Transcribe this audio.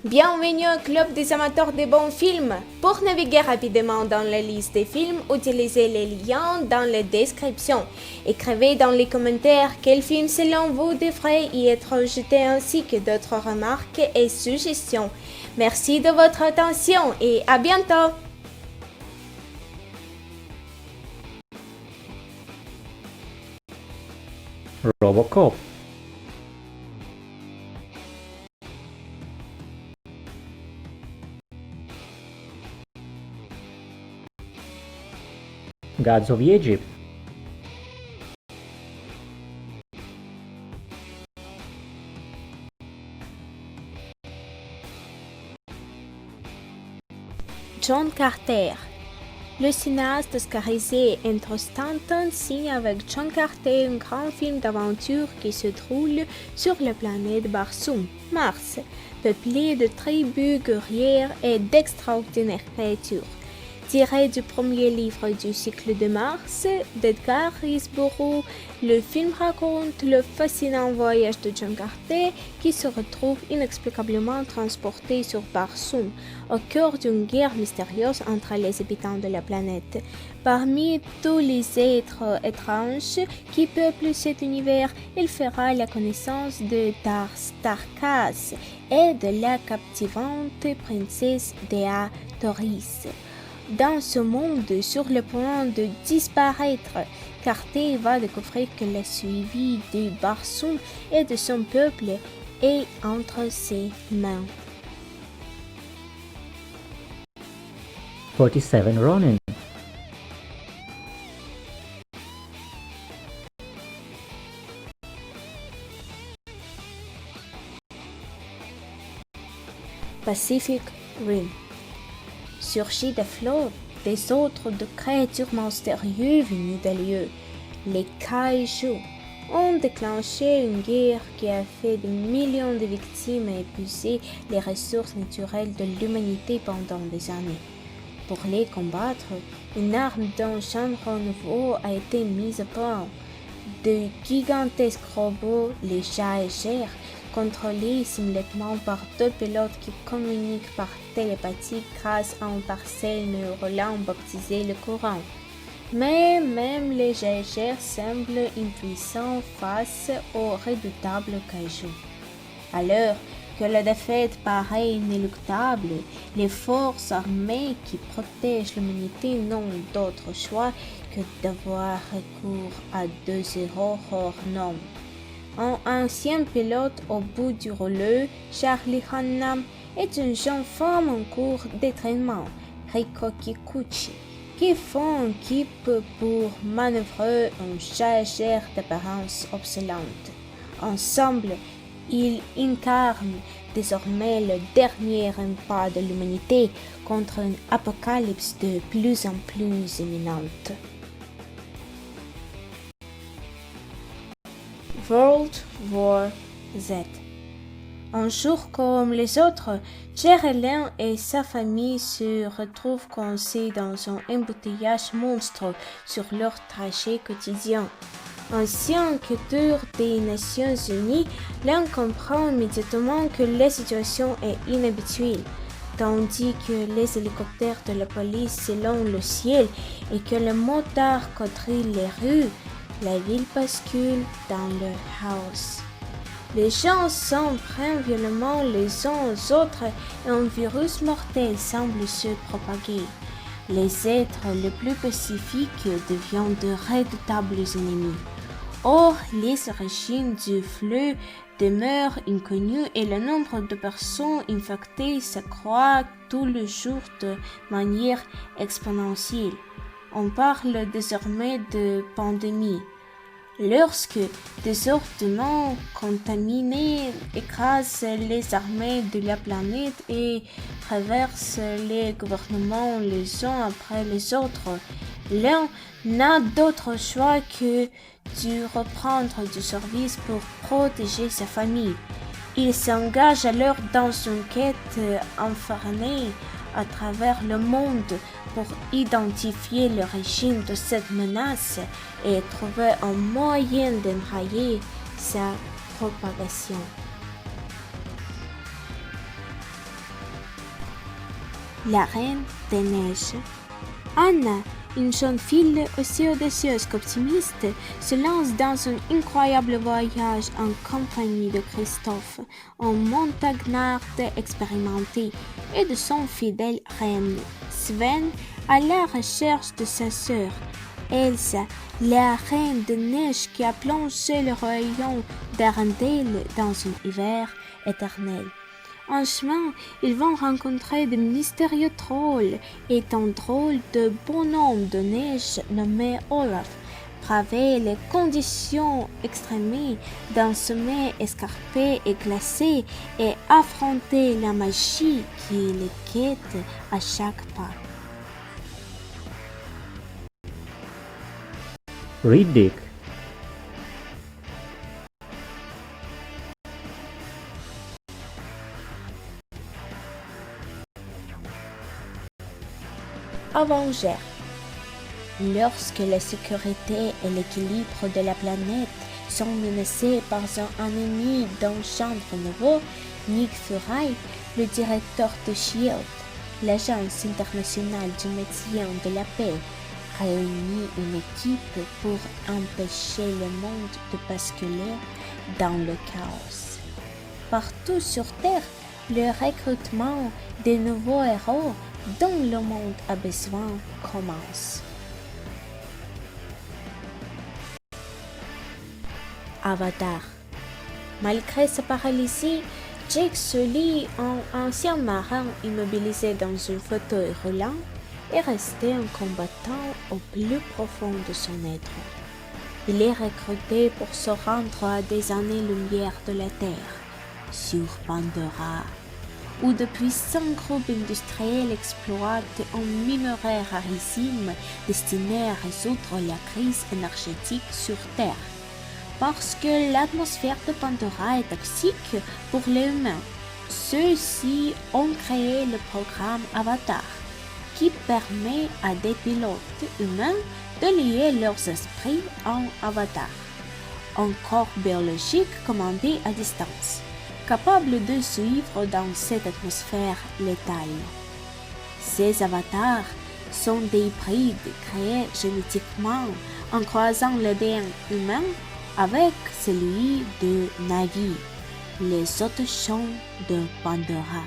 Bienvenue au club des amateurs de bons films. Pour naviguer rapidement dans la liste des films, utilisez les liens dans la description. Écrivez dans les commentaires quel film selon vous devrait y être jeté ainsi que d'autres remarques et suggestions. Merci de votre attention et à bientôt. Robocop. Gods of Egypt. John Carter. Le cinéaste oscarisé Andrew Stanton signe avec John Carter un grand film d'aventure qui se déroule sur la planète Barsoom, Mars, peuplée de tribus guerrières et d'extraordinaires créatures. Tiré du premier livre du cycle de Mars d'Edgar Rice Burroughs, le film raconte le fascinant voyage de John Carter qui se retrouve inexplicablement transporté sur Barsoom, au cœur d'une guerre mystérieuse entre les habitants de la planète. Parmi tous les êtres étranges qui peuplent cet univers, il fera la connaissance de Tarkas et de la captivante princesse Dea Thoris. Dans ce monde sur le point de disparaître, Carter va découvrir que la survie de Barsoom et de son peuple est entre ses mains. 47 Ronin. Pacific Rim. Surgit des flots, des autres de créatures mystérieuses venues d'ailleurs, les Kaiju, ont déclenché une guerre qui a fait des millions de victimes et épuisé les ressources naturelles de l'humanité pendant des années. Pour les combattre, une arme d'un genre nouveau a été mise au point. De gigantesques robots, les Jaegers, contrôlés simultanément par deux pilotes qui communiquent par télépathie grâce à un parcelle neuronal baptisé le courant. Mais même les Jaegers semblent impuissants face aux redoutables Kaiju. Alors que la défaite paraît inéluctable, les forces armées qui protègent l'humanité n'ont d'autre choix que d'avoir recours à deux héros hors normes. Un ancien pilote au bout du rouleau, Charlie Hunnam, est une jeune femme en cours d'entraînement, Riko Kikuchi, qui font équipe pour manœuvrer un Jaeger d'apparence obsolente. Ensemble, ils incarnent désormais le dernier rempart de l'humanité contre une apocalypse de plus en plus imminente. World War Z. Un jour comme les autres, Jerelyn et sa famille se retrouvent coincés dans un embouteillage monstre sur leur trajet quotidien. Ancien enquêteur des Nations Unies, l'un comprend immédiatement que la situation est inhabituelle, tandis que les hélicoptères de la police s'élèvent le ciel et que les motards quadrillent les rues. La ville bascule dans le chaos. Les gens s'en prennent violemment les uns aux autres et un virus mortel semble se propager. Les êtres les plus pacifiques deviennent de redoutables ennemis. Or, les origines du flux demeurent inconnues et le nombre de personnes infectées s'accroît tous les jours de manière exponentielle. On parle désormais de pandémie. Lorsque des ordures contaminés écrasent les armées de la planète et traversent les gouvernements les uns après les autres, l'un n'a d'autre choix que de reprendre du service pour protéger sa famille. Il s'engage alors dans une quête infernale à travers le monde pour identifier l'origine de cette menace et trouver un moyen d'enrayer sa propagation. la reine des neiges. Anna, une jeune fille aussi audacieuse qu'optimiste, se lance dans un incroyable voyage en compagnie de Christophe, un montagnard expérimenté, et de son fidèle reine, Sven, à la recherche de sa sœur, Elsa, la reine de neige qui a plongé le royaume d'Arendelle dans un hiver éternel. En chemin, ils vont rencontrer de mystérieux trolls et un drôle de bonhomme de neige nommé Olaf, braver les conditions extrêmées d'un sommet escarpé et glacé et affronter la magie qui les guette à chaque pas. Riddick. Avengers. Lorsque la sécurité et l'équilibre de la planète sont menacés par un ennemi d'un genre nouveau, Nick Fury, le directeur de S.H.I.E.L.D., l'agence internationale du maintien de la paix, réunit une équipe pour empêcher le monde de basculer dans le chaos. Partout sur Terre, le recrutement des nouveaux héros dont le monde a besoin commence. Avatar. Malgré sa paralysie, Jake Sully, un ancien marin immobilisé dans un fauteuil roulant, est resté un combattant au plus profond de son être. Il est recruté pour se rendre à des années-lumière de la Terre, sur Pandora, où de puissants groupes industriels exploitent un minerai rarissime destiné à résoudre la crise énergétique sur Terre, parce que l'atmosphère de Pandora est toxique pour les humains. Ceux-ci ont créé le programme Avatar, qui permet à des pilotes humains de lier leurs esprits en avatar, un corps biologique commandé à distance, capable de suivre dans cette atmosphère létale. Ces avatars sont des hybrides créés génétiquement en croisant l'ADN humain avec celui de Na'vi, les autres champs de Pandora.